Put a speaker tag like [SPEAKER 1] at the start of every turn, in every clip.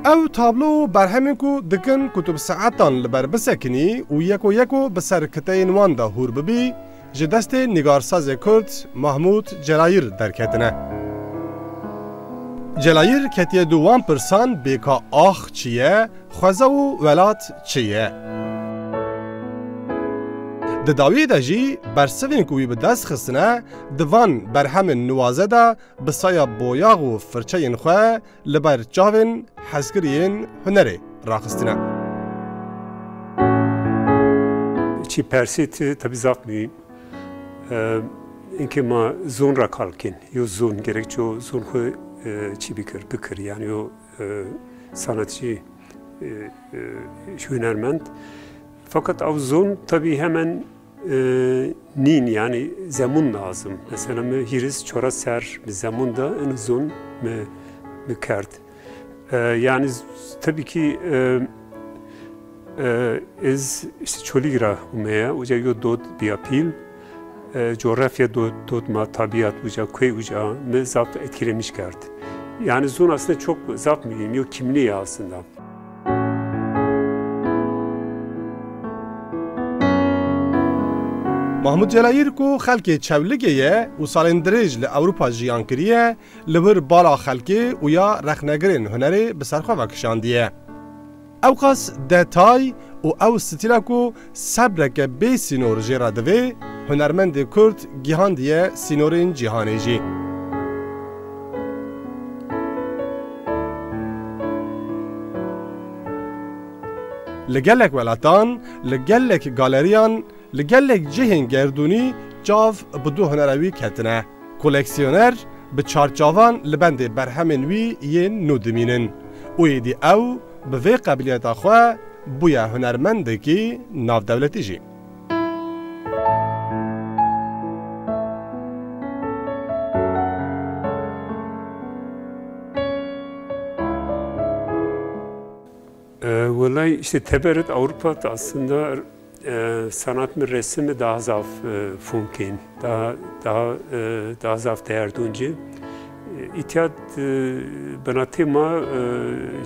[SPEAKER 1] او تابلو برهمین کو دکن کتب ساعتان لبر بسکنی و یکو بسر کتین وان دا هور ببی جدست نگارساز کرد محمود جلایر درکتنه. جلایر کتیه دوان پرسان بیکا آخ چیه خوزه و ولات چیه. دداوی دا جی برسوین کوی به دست خستنه دوان برهم نوازه دا بسایا بویاغ و فرچه این خواه لبر جاوین حزگرین هنره راخستنه.
[SPEAKER 2] چی پرسید tabi zaf miyim? اینکه ما زون را kalkin, yo zon gerekçe o zon koy çi bikir yani o sanatçı hünermend. Fakat o zon tabi hemen nin yani zemun lazım. Mesela mi hiriz çora ser zemun da en zon mi kert. Yani tabii ki işte çoligra umaya uca yo dod biapil coğrafya dodma tabiat uca köy uca me zapt etkilemiş kert. Yani zon aslında çok zapt mühim yo kimliği aslında.
[SPEAKER 1] محمود جلایر کو خلک چولگیه و سالن درج ل اروپا جیان کریه لبر بالا خلکی و یا رخنگرین هنری بسرخوا وکشاندیه. او قاس دتای و او ستیلا کو صبرک بی سینور جرا دوی هنرمند کرد گیهاندیه سینورین جهانی جی. لگلک ولاتان، لگلک گالریان، لگلک جهن گردونی جاو بدو هنروی کتنه. کلکسیونر به چارچاوان لبند برهمن وی یه نودمینن. اویدی او به وی قابلیت خواه بویا هنرمنده کی ناو دولتی جی.
[SPEAKER 2] Vallahi işte teberrüt Avrupa'da aslında sanat mı resim mi daha zaf funkin, daha zaf değerdunci. İhtiyat bana tema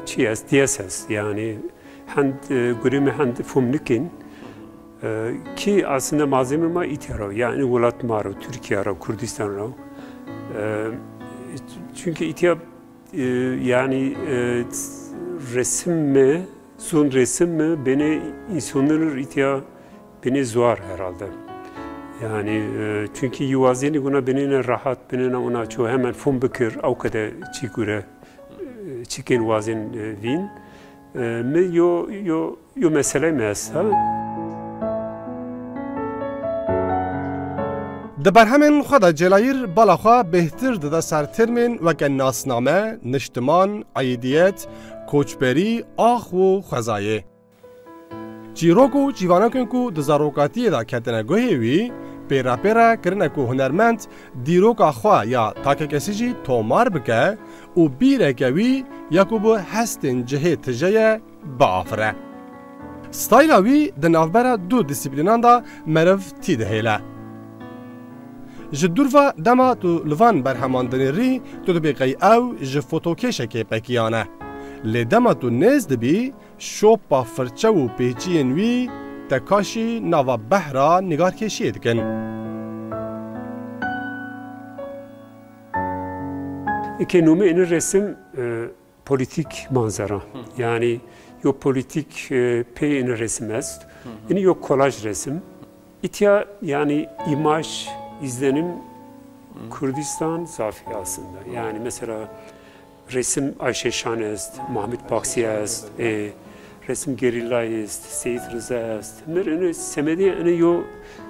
[SPEAKER 2] çiyes, diyeses yani hand gurimi hand fumnikin ki aslında malzeme ma ihtiyaro yani Ulat Maro, Türkiye ra, Kürdistan ra. Çünkü ihtiyat yani resim mi, son resim mi beni insanlar ihtiya beni zuar herhalde. Yani çünkü yuvazeni buna benine rahat, benine ona çoğu hemen fon bıkır, o kadar çikure, çiken vazen vin. Mi yo mesele mesela.
[SPEAKER 1] د برهمن خود جلایر بالاخوا بهتر ده سر ترمین وک ناسنامه، نشتمان، عیدیت، کوچبری، آخ و خزایه. جیروکو جیوانکن کو د زاروکاتی دا کتنه گوهیوی پیرا کرنه کو هنرمند دیروکا خوا یا تاکه کسی جی تومار بکه و بیره کوی یکو بو هستن جهه تجه بافره. ستایلاوی د نافبره دو دیسیپلینان دا مرف تیده هیله. جدورفا دما تو لوان برهماندنی ری تو دبیقی او ج فوتوکیشه که پکیانه. لی دما تو نیز دبی شوپا فرچه و پیچین وی تکاشی نوا بحرا نگار کشید کن.
[SPEAKER 2] Ekonomi en resim politik manzara. Yani yok politik en resim est. Yani yok kolaj resim. İtya yani imaj izlenim Kürdistan zafi aslında. Yani mesela resim Ayşe Şan est, Muhammed Baksi est, resim Gerilla est, Seyit Rıza est. Bunlar semedi yani yo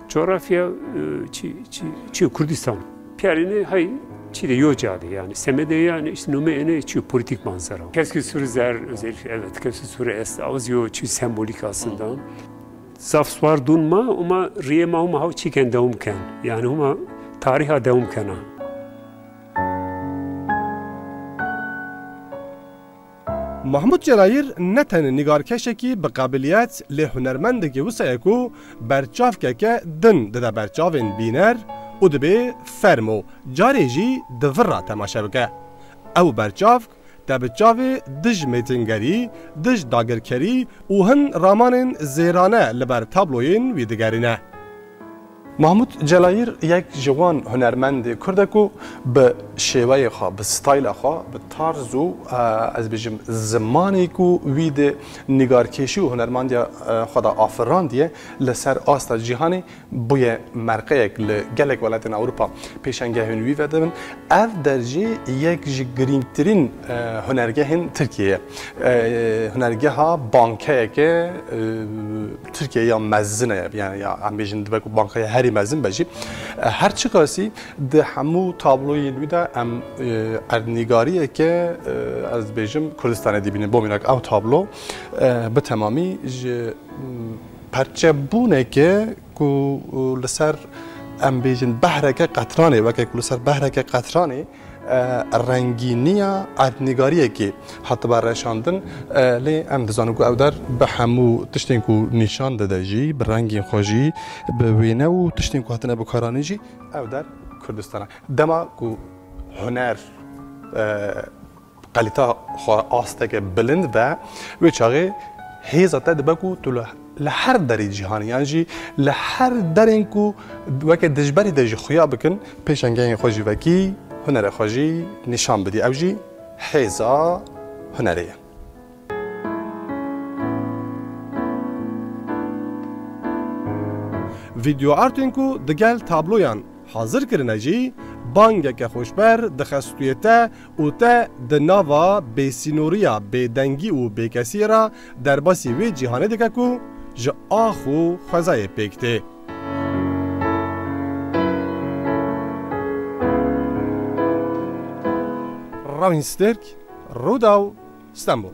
[SPEAKER 2] coğrafya çi Kürdistan. Piyarini hay çi de yo cadı yani. Semedi yani işte nume çi politik manzara. Keski sürüzer özellikle evet keski sürü est. Az yo çi sembolik aslında. Zafsvar dunma ama riyema huma hav çiken devumken. Yani huma tariha devumkena.
[SPEAKER 1] محمود جلایر نتن نگارکشه کی به قابلیت لی هنرمندگی وسایه کو برچاف که دن ده برچاوین بینر و دبی فرمو جاری جی دور را تماشا بکه. او برچاف دبچاوی دج میتنگری، دج داگرکری و هن رامان زیرانه لبر تابلوین ویدگرینه. محمود جلایر یک جوان هنرمند کرده که به شیوه خواه، به ستایل خواه، به طرز و از بجم زمانی که وید نگارکشی و هنرمندی خود آفراندیه لسر آستا جهانی بوی مرقه لگلک ولایتن اروپا پیشنگه هنوی ودن اف درجه یک جگرینترین هنرگه هن ترکیه هنرگه ها بانکه که ترکیه یا مزنه یعنی هم بیشن دبکو بانکه هری مزن باشی هر چی کاسی ده همو تابلوی نویده ام ارنگاریه که از بیشم کردستان دی بینه بومینک او تابلو به تمامی پرچه بونه که لسر ام بیشن بحرکه قطرانه و که لسر بحرکه قطرانه رنگینی ارنگاریه که حتی برشاندن لی ام دزانو که او در به همو تشتین که نشان داده جی به رنگین خوشی به وینه و تشتین که حتی بکارانی جی او در کردستان دما که هنر قلیتا آسته که بلند و ویچاقه هیزاته دبکو تو لهر دری جهانی یعنی جی لهر درین که وقت دجبری دجی خویا بکن پیشنگه خوشی وکی هنر خوشی نشان بدی او جی حیزا هنریه ویدیو آرتینکو دگل تابلویان حاضر کرنه جی بانگه که خوشبر دخستویته او ته دناوا بیسینوریا بیدنگی و بیکسی را در باسی وی جهانه دکه که جا آخو خوزای پیکته راوین سترک روداو استانبول